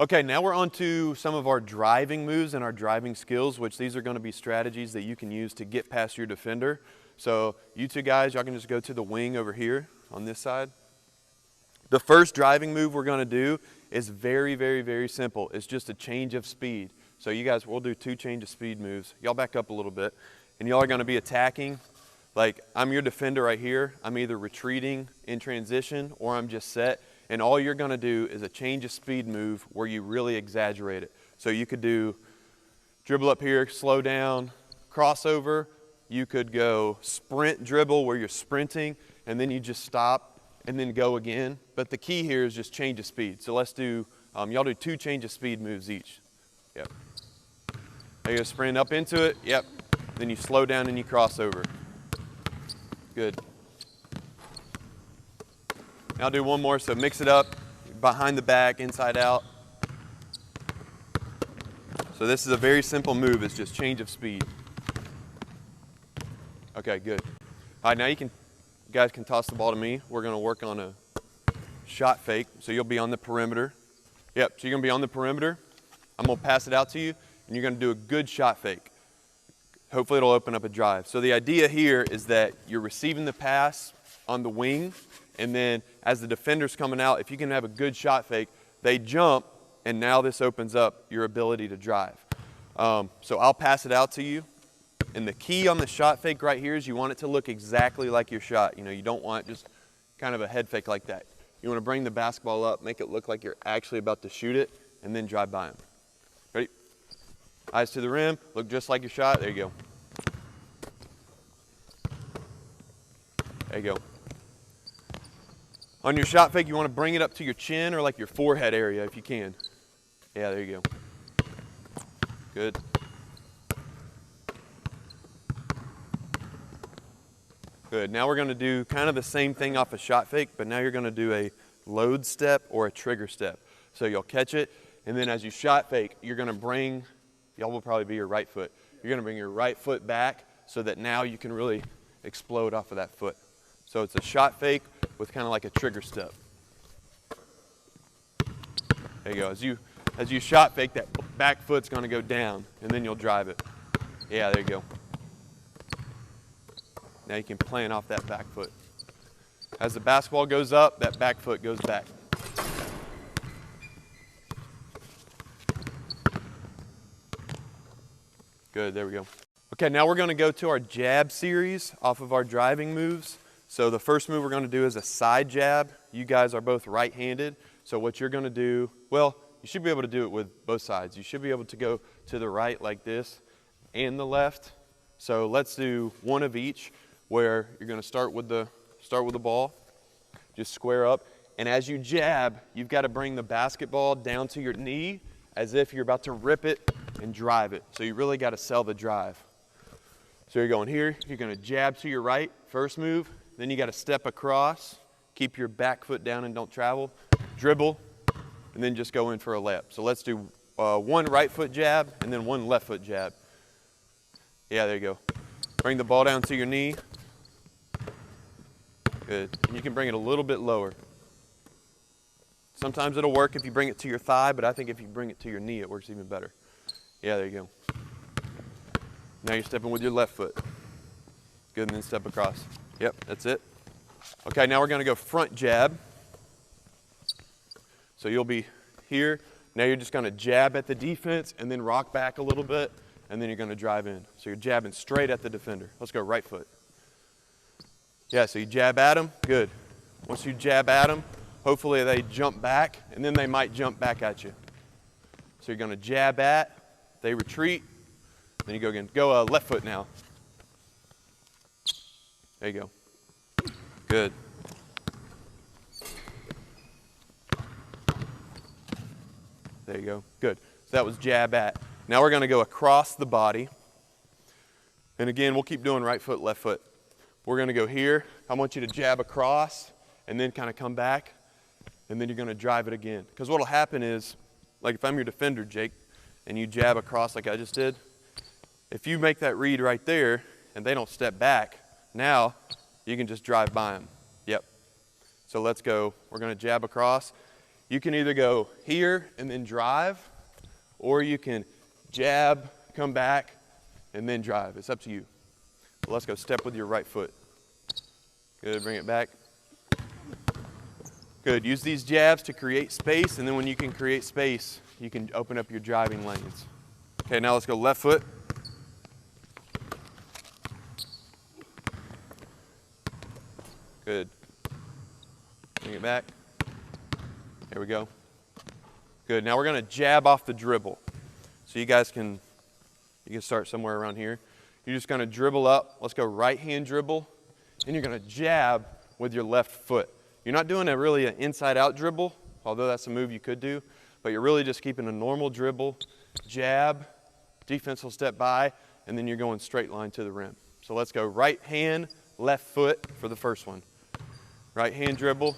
Okay, now we're on to some of our driving moves and our driving skills, which these are going to be strategies that you can use to get past your defender. So you two guys, y'all can just go to the wing over here on this side. The first driving move we're going to do is very, very, very simple. It's just a change of speed. So you guys, we'll do 2 change of speed moves. Y'all back up a little bit. And y'all are going to be attacking. Like, I'm your defender right here. I'm either retreating in transition or I'm just set. And all you're going to do is a change of speed move where you really exaggerate it. So you could do dribble up here, slow down, crossover. You could go sprint dribble where you're sprinting and then you just stop and then go again. But the key here is just change of speed. So let's do, y'all do 2 change of speed moves each. Yep. There you go, sprint up into it. Yep. Then you slow down and you cross over. Good. Now I'll do one more, so mix it up, behind the back, inside out. So this is a very simple move, it's just change of speed. Okay, good. All right, now you guys can toss the ball to me. We're gonna work on a shot fake, so you'll be on the perimeter. Yep, so you're gonna be on the perimeter. I'm gonna pass it out to you, and you're gonna do a good shot fake. Hopefully it'll open up a drive. So the idea here is that you're receiving the pass on the wing, and then as the defender's coming out, if you can have a good shot fake, they jump, and now this opens up your ability to drive. So I'll pass it out to you. And the key on the shot fake right here is you want it to look exactly like your shot. You know, you don't want just kind of a head fake like that. You want to bring the basketball up, make it look like you're actually about to shoot it, and then drive by him. Ready? Eyes to the rim, look just like your shot. There you go. There you go. On your shot fake, you want to bring it up to your chin or like your forehead area if you can. Yeah, there you go. Good. Good. Now we're going to do kind of the same thing off a shot fake, but now you're going to do a load step or a trigger step. So you'll catch it, and then as you shot fake, you're going to bring, y'all will probably be your right foot. You're going to bring your right foot back so that now you can really explode off of that foot. So it's a shot fake with kind of like a trigger step. There you go. As you shot fake, that back foot's going to go down, and then you'll drive it. Yeah, there you go. Now you can plan off that back foot. As the basketball goes up, that back foot goes back. Good, there we go. Okay, now we're going to go to our jab series off of our driving moves. So the first move we're going to do is a side jab. You guys are both right-handed. So what you're going to do, well, you should be able to do it with both sides. You should be able to go to the right like this and the left. So let's do one of each where you're going to start with the ball. Just square up. And as you jab, you've got to bring the basketball down to your knee as if you're about to rip it and drive it. So you really got to sell the drive. So you're going here, you're going to jab to your right, first move. Then you got to step across, keep your back foot down and don't travel, dribble, and then just go in for a layup. So let's do one right foot jab and then one left foot jab. Yeah, there you go. Bring the ball down to your knee. Good. And you can bring it a little bit lower. Sometimes it'll work if you bring it to your thigh, but I think if you bring it to your knee, it works even better. Yeah, there you go. Now you're stepping with your left foot. Good, and then step across. Yep, that's it. Okay, now we're going to go front jab. So you'll be here. Now you're just going to jab at the defense and then rock back a little bit, and then you're going to drive in. So you're jabbing straight at the defender. Let's go right foot. Yeah, so you jab at them. Good. Once you jab at them, hopefully they jump back, and then they might jump back at you. So you're going to jab at, they retreat, then you go again. Go left foot now. There you go. Good. There you go. Good. So that was jab at. Now we're going to go across the body. And again, we'll keep doing right foot, left foot. We're going to go here. I want you to jab across and then kind of come back. And then you're going to drive it again. Because what will happen is, like if I'm your defender, Jake, and you jab across like I just did, if you make that read right there and they don't step back, now you can just drive by them. Yep. So let's go. We're going to jab across. You can either go here and then drive, or you can jab, come back, and then drive. It's up to you. But let's go step with your right foot. Good, bring it back. Good, use these jabs to create space, and then when you can create space, you can open up your driving lanes. Okay, now let's go left foot. Good. Bring it back. There we go. Good, now we're gonna jab off the dribble. So you can start somewhere around here. You're just gonna dribble up. Let's go right hand dribble, and you're gonna jab with your left foot. You're not doing really an inside out dribble, although that's a move you could do, but you're really just keeping a normal dribble, jab, defense will step by, and then you're going straight line to the rim. So let's go right hand, left foot for the first one. Right hand dribble,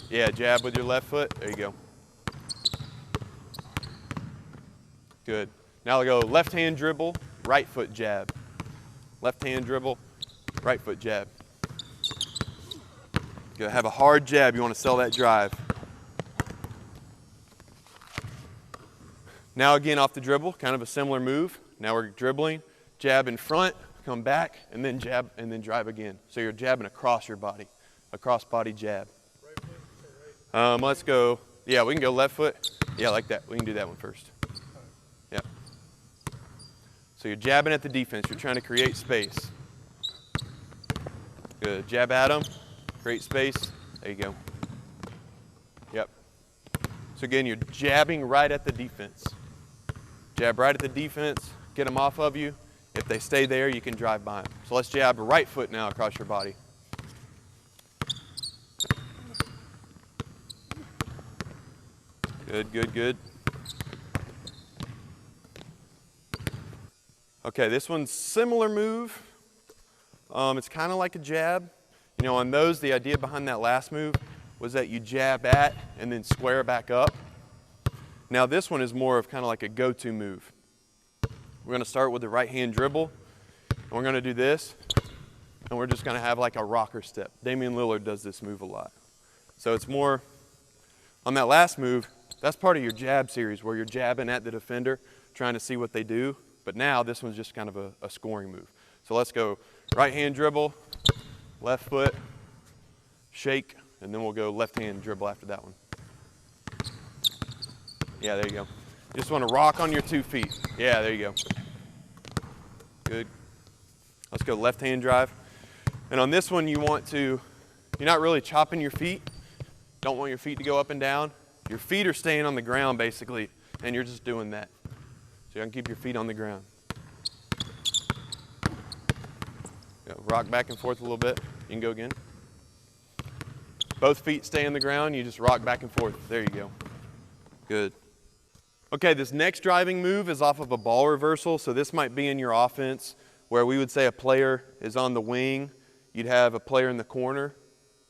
yeah, jab with your left foot, there you go. Good. Now we'll go left hand dribble, right foot jab. Left hand dribble, right foot jab. Good. Have a hard jab, you want to sell that drive. Now again off the dribble, kind of a similar move. Now we're dribbling, jab in front, come back, and then jab, and then drive again. So you're jabbing across your body, a cross body jab. Right foot to right. Let's go, yeah, we can go left foot. Yeah, like that, we can do that one first. Yeah. So you're jabbing at the defense, you're trying to create space. Good, jab at them, create space, there you go. Yep. So again, you're jabbing right at the defense. Jab right at the defense, get them off of you. If they stay there, you can drive by them. So let's jab right foot now across your body. Good, good, good. Okay, this one's similar move. It's kind of like a jab. You know, on those, the idea behind that last move was that you jab at and then square back up. Now this one is more of kind of like a go-to move. We're going to start with the right hand dribble, and we're going to do this, and we're just going to have like a rocker step. Damian Lillard does this move a lot. So it's more, on that last move, that's part of your jab series where you're jabbing at the defender, trying to see what they do. But now this one's just kind of a scoring move. So let's go right hand dribble, left foot, shake, and then we'll go left hand dribble after that one. Yeah, there you go. You just want to rock on your 2 feet. Yeah, there you go. Good. Let's go left hand drive. And on this one, you're not really chopping your feet. Don't want your feet to go up and down. Your feet are staying on the ground basically, and you're just doing that. So you can keep your feet on the ground. Rock back and forth a little bit. You can go again. Both feet stay on the ground. You just rock back and forth. There you go. Good. Okay, this next driving move is off of a ball reversal. So this might be in your offense where we would say a player is on the wing. You'd have a player in the corner.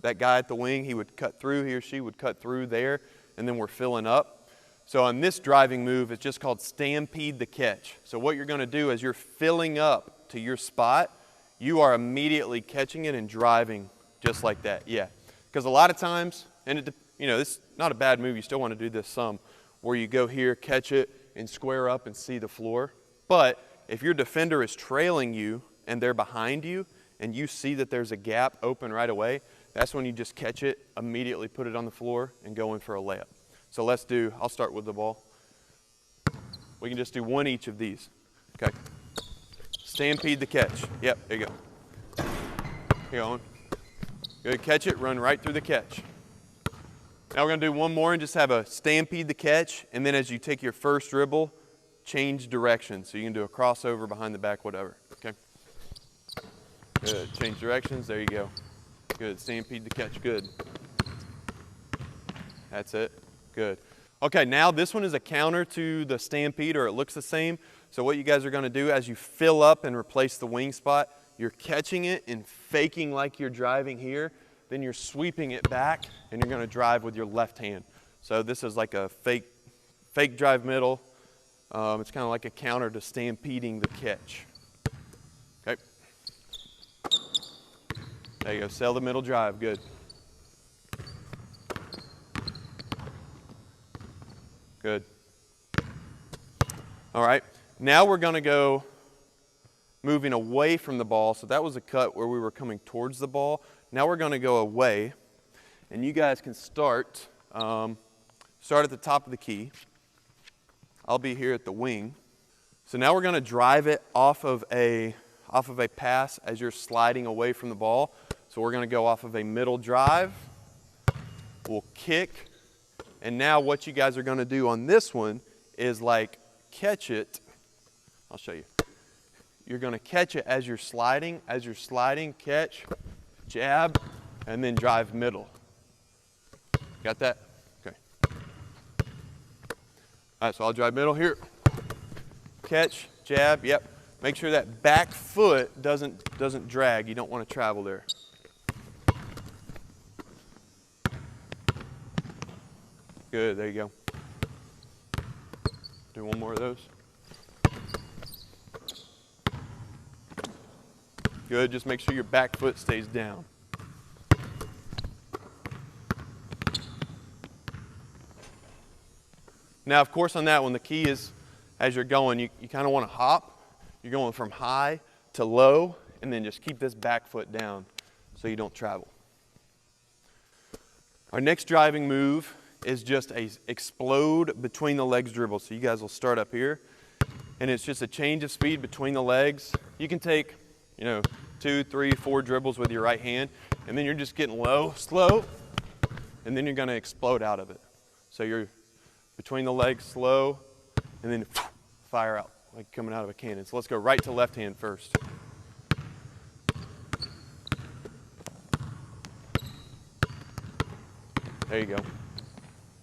That guy at the wing, he would cut through, he or she would cut through there, and then we're filling up. So on this driving move, it's just called Stampede the catch. So what you're going to do as you're filling up to your spot, you are immediately catching it and driving just like that. Yeah, because a lot of times, and this is not a bad move, you still want to do this some, where you go here, catch it, and square up and see the floor. But if your defender is trailing you and they're behind you and you see that there's a gap open right away, that's when you just catch it, immediately put it on the floor, and go in for a layup. So I'll start with the ball. We can just do one each of these. Okay. Stampede the catch. Yep, there you go. Keep going. Good, catch it, run right through the catch. Now we're going to do one more and just have a stampede the catch, and then as you take your first dribble, change direction. So you can do a crossover, behind the back, whatever. Okay. Good, change directions, there you go. Good, stampede the catch, good. That's it, good. Okay, now this one is a counter to the stampede, or it looks the same. So what you guys are going to do as you fill up and replace the wing spot, you're catching it and faking like you're driving here. Then you're sweeping it back, and you're going to drive with your left hand. So this is like a fake drive middle. It's kind of like a counter to stampeding the catch. Okay. There you go. Sell the middle drive. Good. Good. All right, now we're gonna go moving away from the ball. So that was a cut where we were coming towards the ball. Now we're gonna go away, and you guys can start at the top of the key. I'll be here at the wing. So now we're gonna drive it off of a pass as you're sliding away from the ball. So we're gonna go off of a middle drive. We'll kick. And now what you guys are gonna do on this one is like catch it. I'll show you. You're gonna catch it as you're sliding. As you're sliding, catch, jab, and then drive middle. Got that? Okay. All right, so I'll drive middle here. Catch, jab, yep. Make sure that back foot doesn't drag. You don't want to travel there. Good, there you go. Do one more of those. Good, just make sure your back foot stays down. Now, of course, on that one, the key is as you're going, you kind of want to hop. You're going from high to low, and then just keep this back foot down so you don't travel. Our next driving move is just a explode between the legs dribble. So you guys will start up here, and it's just a change of speed between the legs. You can take, 2, 3, 4 dribbles with your right hand, and then you're just getting low, slow, and then you're gonna explode out of it. So you're between the legs, slow, and then fire out, like coming out of a cannon. So let's go right to left hand first. There you go.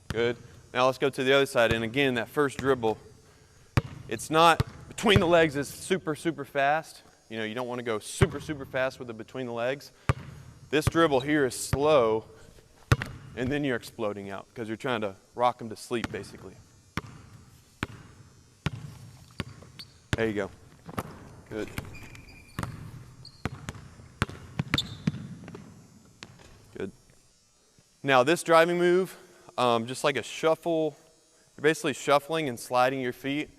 Good. Now let's go to the other side. And again, that first dribble, it's not, between the legs is super, super fast. You don't want to go super, super fast with it between the legs. This dribble here is slow, and then you're exploding out because you're trying to rock them to sleep, basically. There you go. Good. Good. Now this driving move, just like a shuffle, you're basically shuffling and sliding your feet,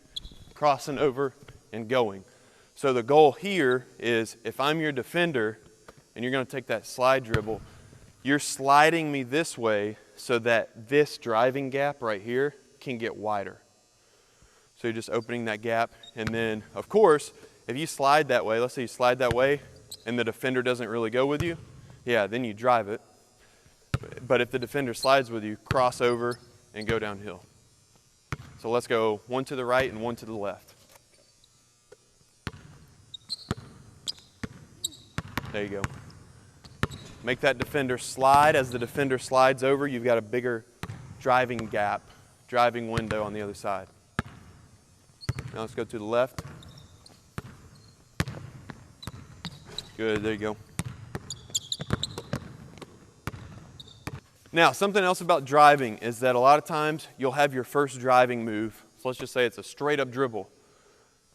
crossing over and going. So the goal here is if I'm your defender and you're going to take that slide dribble, you're sliding me this way so that this driving gap right here can get wider. So you're just opening that gap, and then of course, if you slide that way, let's say you slide that way and the defender doesn't really go with you, yeah, then you drive it. But if the defender slides with you, cross over and go downhill. So let's go one to the right and one to the left. There you go. Make that defender slide. As the defender slides over, you've got a bigger driving gap, driving window on the other side. Now let's go to the left. Good, there you go. Now, something else about driving is that a lot of times you'll have your first driving move. So let's just say it's a straight up dribble.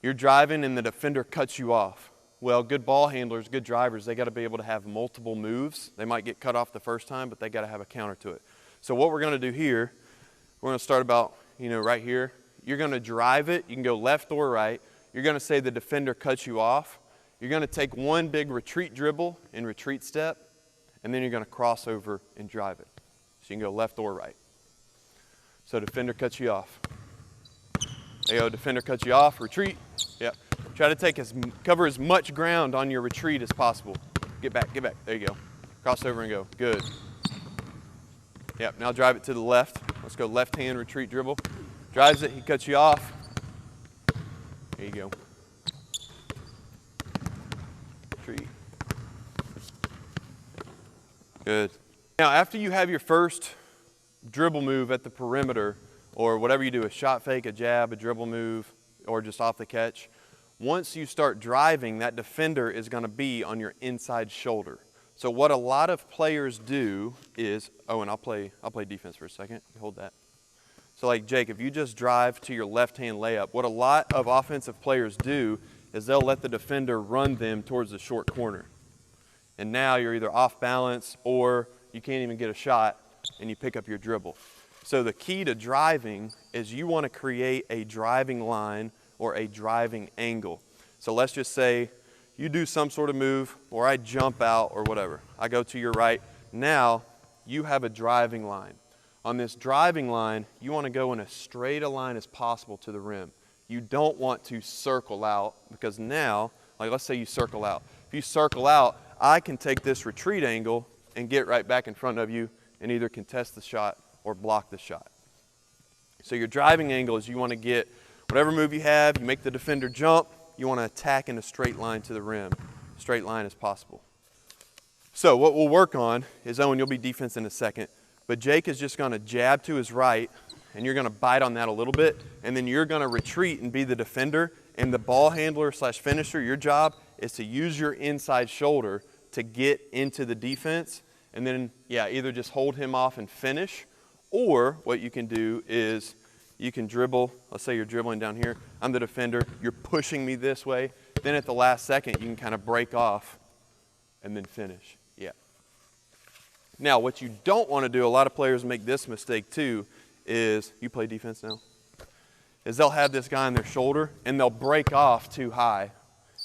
You're driving and the defender cuts you off. Well, good ball handlers, good drivers, they got to be able to have multiple moves. They might get cut off the first time, but they got to have a counter to it. So what we're going to do here, we're going to start about, right here. You're going to drive it. You can go left or right. You're going to say the defender cuts you off. You're going to take one big retreat dribble and retreat step, and then you're going to cross over and drive it. So you can go left or right. So defender cuts you off. There you go, defender cuts you off, retreat. Yep. Try to cover as much ground on your retreat as possible. Get back, there you go. Cross over and go, good. Yep, now drive it to the left. Let's go left hand retreat dribble. Drives it, he cuts you off. There you go. Retreat. Good. Now after you have your first dribble move at the perimeter, or whatever you do, a shot fake, a jab, a dribble move, or just off the catch, once you start driving, that defender is going to be on your inside shoulder. So what a lot of players do is, oh, and I'll play defense for a second. Hold that. So like Jake, if you just drive to your left-hand layup, what a lot of offensive players do is they'll let the defender run them towards the short corner. And now you're either off balance or you can't even get a shot and you pick up your dribble. So the key to driving is you want to create a driving line or a driving angle. So let's just say you do some sort of move, or I jump out or whatever. I go to your right. Now you have a driving line. On this driving line, you want to go in as straight a line as possible to the rim. You don't want to circle out, because now, like let's say you circle out. If you circle out, I can take this retreat angle and get right back in front of you and either contest the shot or block the shot. So your driving angle is you want to get whatever move you have, you make the defender jump, you want to attack in a straight line to the rim, straight line as possible. So what we'll work on is, Owen, you'll be defense in a second, but Jake is just going to jab to his right, and you're going to bite on that a little bit, and then you're going to retreat and be the defender, and the ball handler slash finisher, your job is to use your inside shoulder to get into the defense, and then, yeah, either just hold him off and finish, or what you can do is you can dribble. Let's say you're dribbling down here. I'm the defender. You're pushing me this way. Then at the last second, you can kind of break off and then finish. Yeah. Now, what you don't want to do, a lot of players make this mistake too, is, you play defense now, is they'll have this guy on their shoulder and they'll break off too high.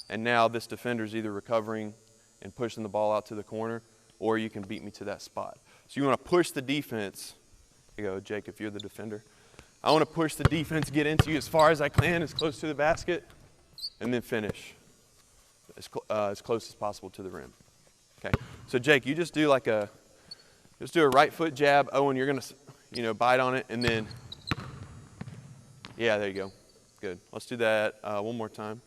And now this defender's either recovering and pushing the ball out to the corner, or you can beat me to that spot. So you want to push the defense. Here you go, Jake, if you're the defender. I want to push the defense, get into you as far as I can, as close to the basket, and then finish as close as possible to the rim. Okay, so Jake, you just do like a right foot jab. Owen, you're gonna, bite on it, and then, yeah, there you go. Good. Let's do that one more time.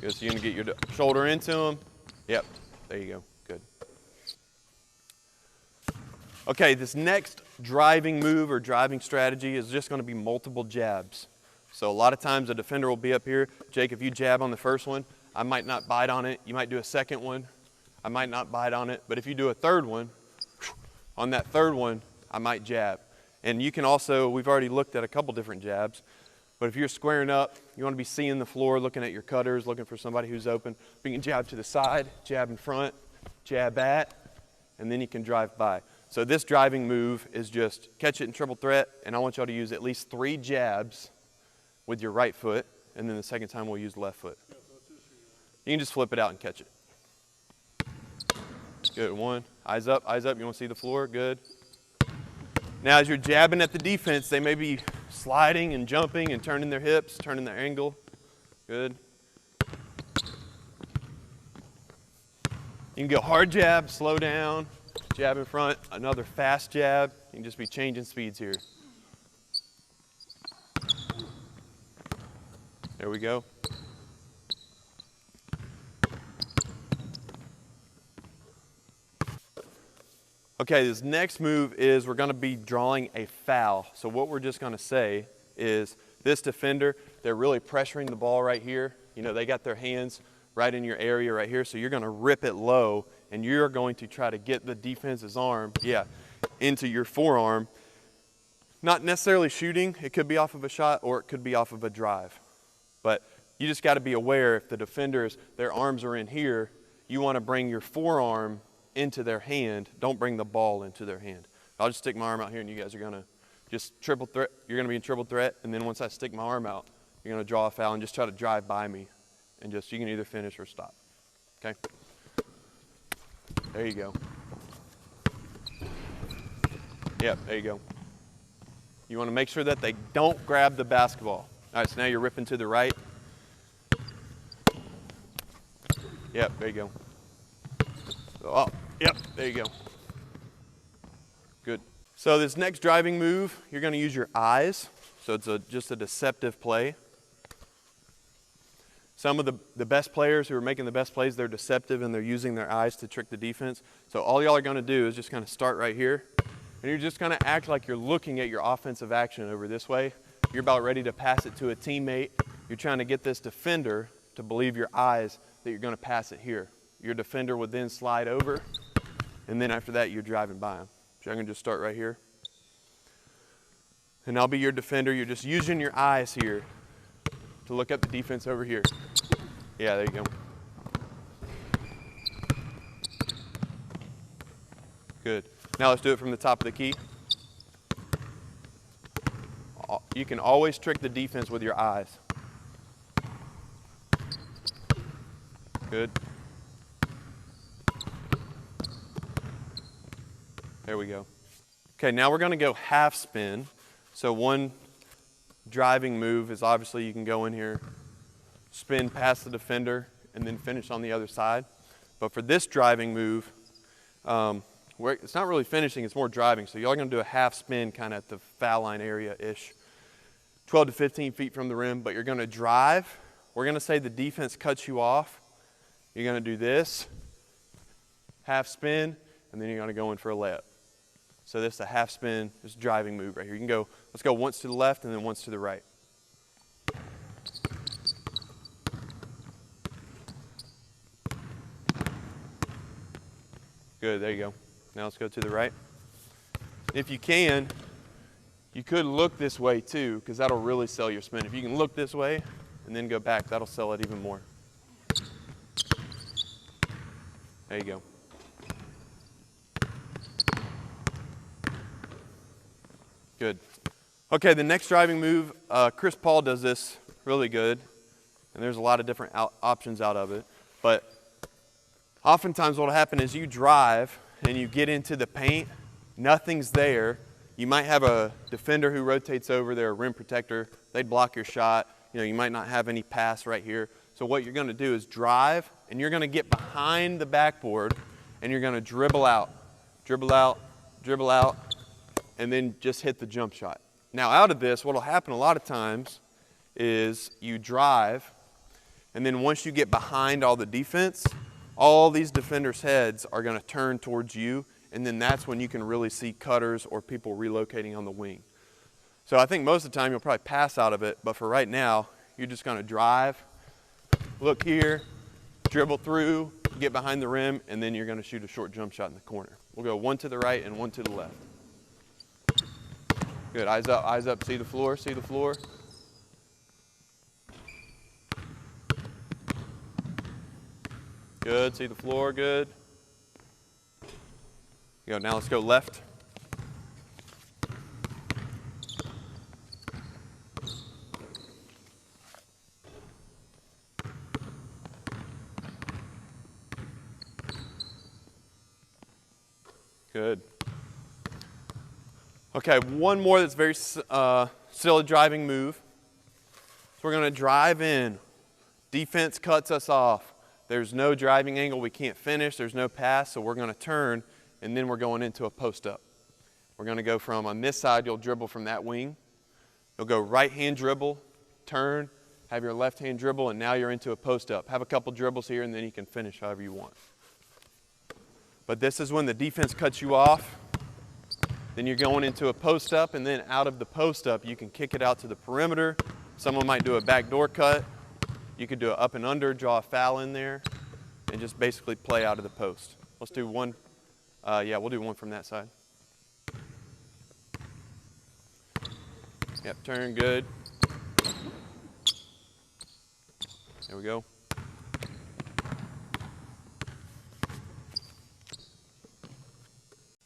Good. So you're gonna get your shoulder into him. Yep. There you go. Good. Okay, this next driving move or driving strategy is just going to be multiple jabs. So a lot of times a defender will be up here. Jake, if you jab on the first one, I might not bite on it. You might do a second one. I might not bite on it. But if you do a third one, on that third one, I might jab. And you can also, we've already looked at a couple different jabs, but if you're squaring up, you want to be seeing the floor, looking at your cutters, looking for somebody who's open. You can jab to the side, jab in front, jab at, and then you can drive by. So this driving move is just catch it in triple threat, and I want y'all to use at least 3 jabs with your right foot, and then the second time we'll use the left foot. You can just flip it out and catch it. Good, 1, eyes up, you want to see the floor, good. Now as you're jabbing at the defense, they may be sliding and jumping and turning their hips, turning their angle, good. You can go hard jab, slow down, jab in front, another fast jab. You can just be changing speeds here. There we go. Okay, this next move is we're going to be drawing a foul. So what we're just going to say is this defender, they're really pressuring the ball right here. They got their hands right in your area right here. So you're going to rip it low, and you're going to try to get the defense's arm, into your forearm. Not necessarily shooting. It could be off of a shot, or it could be off of a drive. But you just got to be aware, if the defenders, their arms are in here, you want to bring your forearm into their hand. Don't bring the ball into their hand. I'll just stick my arm out here, and you guys are going to just triple threat. You're going to be in triple threat, and then once I stick my arm out, you're going to draw a foul and just try to drive by me. And just, you can either finish or stop. Okay? There you go. Yep, there you go. You want to make sure that they don't grab the basketball. All right, so now you're ripping to the right. Yep, there you go. Oh, yep, there you go. Good. So this next driving move, you're going to use your eyes. So it's just a deceptive play. Some of the best players who are making the best plays, they're deceptive and they're using their eyes to trick the defense. So all y'all are going to do is just kind of start right here. And you're just going to act like you're looking at your offensive action over this way. You're about ready to pass it to a teammate. You're trying to get this defender to believe your eyes that you're going to pass it here. Your defender would then slide over, and then after that, you're driving by him. So I'm going to just start right here. And I'll be your defender. You're just using your eyes here to look at the defense over here. Yeah, there you go. Good. Now let's do it from the top of the key. You can always trick the defense with your eyes. Good. There we go. Okay, now we're going to go half spin. So one driving move is obviously you can go in here, spin past the defender, and then finish on the other side. But for this driving move, it's not really finishing, it's more driving. So y'all are going to do a half spin kind of at the foul line area-ish, 12 to 15 feet from the rim, but you're going to drive. We're going to say the defense cuts you off. You're going to do this, half spin, and then you're going to go in for a layup. So this is a half spin, this driving move right here. You can go, let's go once to the left and then once to the right. Good, there you go. Now let's go to the right. If you can, you could look this way too, because that'll really sell your spin. If you can look this way and then go back, that'll sell it even more. There you go. Good. Okay, the next driving move, Chris Paul does this really good, and there's a lot of different options out of it. But oftentimes what will happen is you drive and you get into the paint, nothing's there. You might have a defender who rotates over there, a rim protector, they'd block your shot. You know, you might not have any pass right here. So what you're going to do is drive, and you're going to get behind the backboard, and you're going to dribble out, and then just hit the jump shot. Now out of this, what will happen a lot of times is you drive, and then once you get behind all the defense, all these defenders' heads are going to turn towards you, and then that's when you can really see cutters or people relocating on the wing. So I think most of the time you'll probably pass out of it, but for right now, you're just going to drive, look here, dribble through, get behind the rim, and then you're going to shoot a short jump shot in the corner. We'll go one to the right and one to the left. Good, eyes up, see the floor, see the floor. Good, see the floor, good. Go, now let's go left. Good. Okay, one more that's very still a driving move. So we're going to drive in. Defense cuts us off. There's no driving angle. We can't finish. There's no pass. So we're going to turn, and then we're going into a post-up. We're going to go from, on this side, you'll dribble from that wing. You'll go right-hand dribble, turn, have your left-hand dribble, and now you're into a post-up. Have a couple dribbles here, and then you can finish however you want. But this is when the defense cuts you off. Then you're going into a post-up, and then out of the post-up, you can kick it out to the perimeter. Someone might do a backdoor cut. You could do an up and under, draw a foul in there, and just basically play out of the post. Let's do one. Yeah, we'll do one from that side. Yep, turn, good. There we go.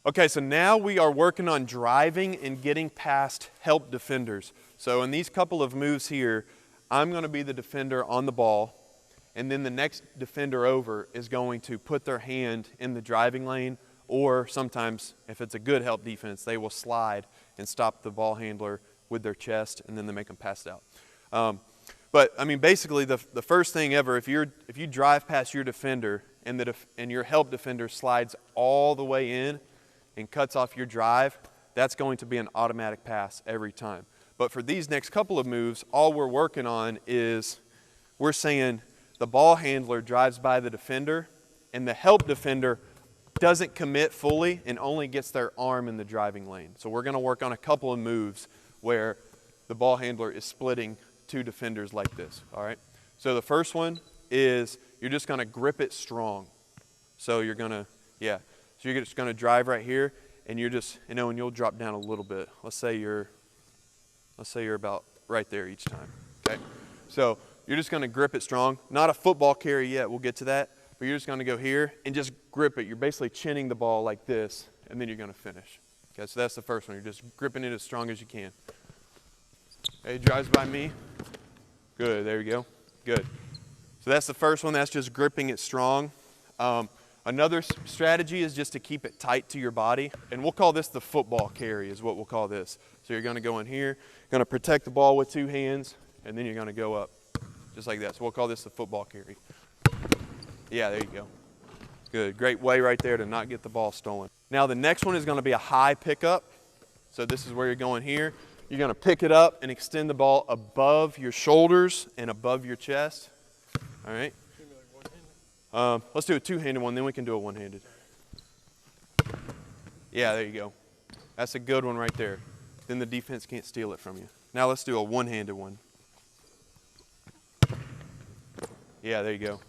Okay, so now we are working on driving and getting past help defenders. So in these couple of moves here, I'm going to be the defender on the ball, and then the next defender over is going to put their hand in the driving lane, or sometimes, if it's a good help defense, they will slide and stop the ball handler with their chest, and then they make them pass it out. But I mean, basically, the first thing ever, if you drive past your defender and your help defender slides all the way in and cuts off your drive, that's going to be an automatic pass every time. But for these next couple of moves, all we're working on is we're saying the ball handler drives by the defender, and the help defender doesn't commit fully and only gets their arm in the driving lane. So we're going to work on a couple of moves where the ball handler is splitting two defenders like this, all right? So the first one is you're just going to grip it strong. So you're going to, yeah. So you're just going to drive right here, and you're just, and you'll drop down a little bit. Let's say you're about right there each time, okay? So you're just going to grip it strong. Not a football carry yet, we'll get to that, but you're just going to go here and just grip it. You're basically chinning the ball like this, and then you're gonna finish. Okay, so that's the first one. You're just gripping it as strong as you can. Okay, drives by me. Good, there you go. Good. So that's the first one, that's just gripping it strong. Another strategy is just to keep it tight to your body, and we'll call this the football carry is what we'll call this. So you're gonna go in here, gonna protect the ball with 2 hands, and then you're gonna go up, just like that. So we'll call this the football carry. Yeah, there you go. Good, great way right there to not get the ball stolen. Now the next one is gonna be a high pickup. So this is where you're going here. You're gonna pick it up and extend the ball above your shoulders and above your chest. All right. Let's do a 2-handed one, then we can do a 1-handed. Yeah, there you go. That's a good one right there. Then the defense can't steal it from you. Now let's do a 1-handed one. Yeah, there you go.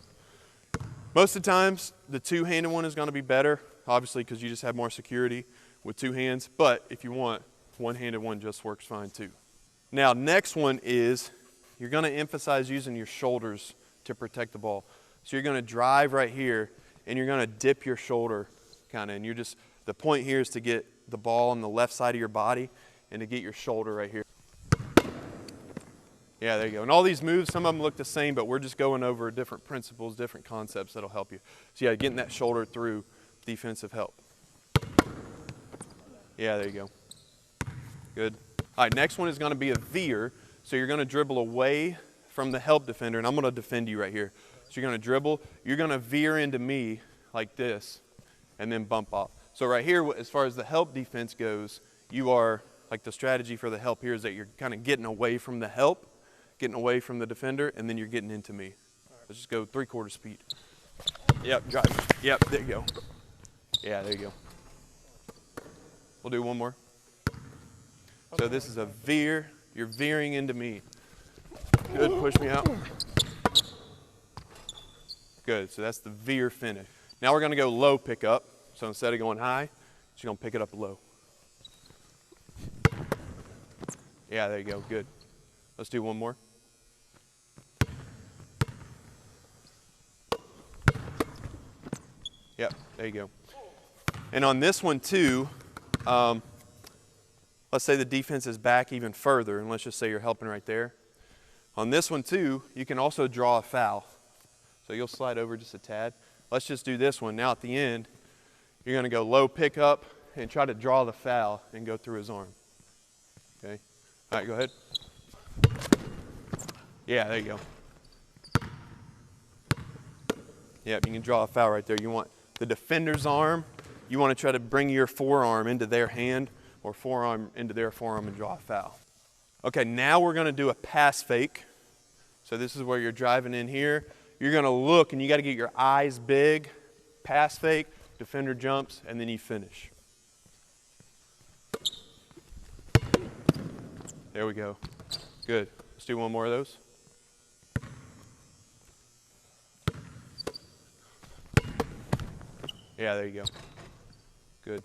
Most of the times, the 2-handed one is gonna be better, obviously because you just have more security with 2 hands, but if you want, 1-handed one just works fine too. Now, next one is, you're gonna emphasize using your shoulders to protect the ball. So you're gonna drive right here, and you're gonna dip your shoulder kinda, and the point here is to get the ball on the left side of your body, and to get your shoulder right here. Yeah, there you go. And all these moves, some of them look the same, but we're just going over different principles, different concepts that'll help you. So yeah, getting that shoulder through defensive help. Yeah, there you go. Good. All right, next one is gonna be a veer. So you're gonna dribble away from the help defender, and I'm gonna defend you right here. So you're gonna dribble, you're gonna veer into me like this, and then bump off. So right here, as far as the help defense goes, you are, like the strategy for the help here is that you're kind of getting away from the help, getting away from the defender, and then you're getting into me. Let's just go 3/4 speed. Yep, drive. Yep, there you go. Yeah, there you go. We'll do one more. So this is a veer. You're veering into me. Good, push me out. Good, so that's the veer finish. Now we're gonna go low pickup. So instead of going high, you're gonna pick it up low. Yeah, there you go, good. Let's do one more. Yep, there you go. And on this one too, let's say the defense is back even further, and let's just say you're helping right there. On this one too, you can also draw a foul. So you'll slide over just a tad. Let's just do this one. Now at the end, you're gonna go low pickup and try to draw the foul and go through his arm. Okay, all right, go ahead. Yeah, there you go. Yep, you can draw a foul right there. You want the defender's arm, you wanna try to bring your forearm into their hand or forearm into their forearm and draw a foul. Okay, now we're gonna do a pass fake. So this is where you're driving in here. You're gonna look and you gotta get your eyes big, pass fake, defender jumps, and then you finish. There we go. Good. Let's do one more of those. Yeah, there you go. Good.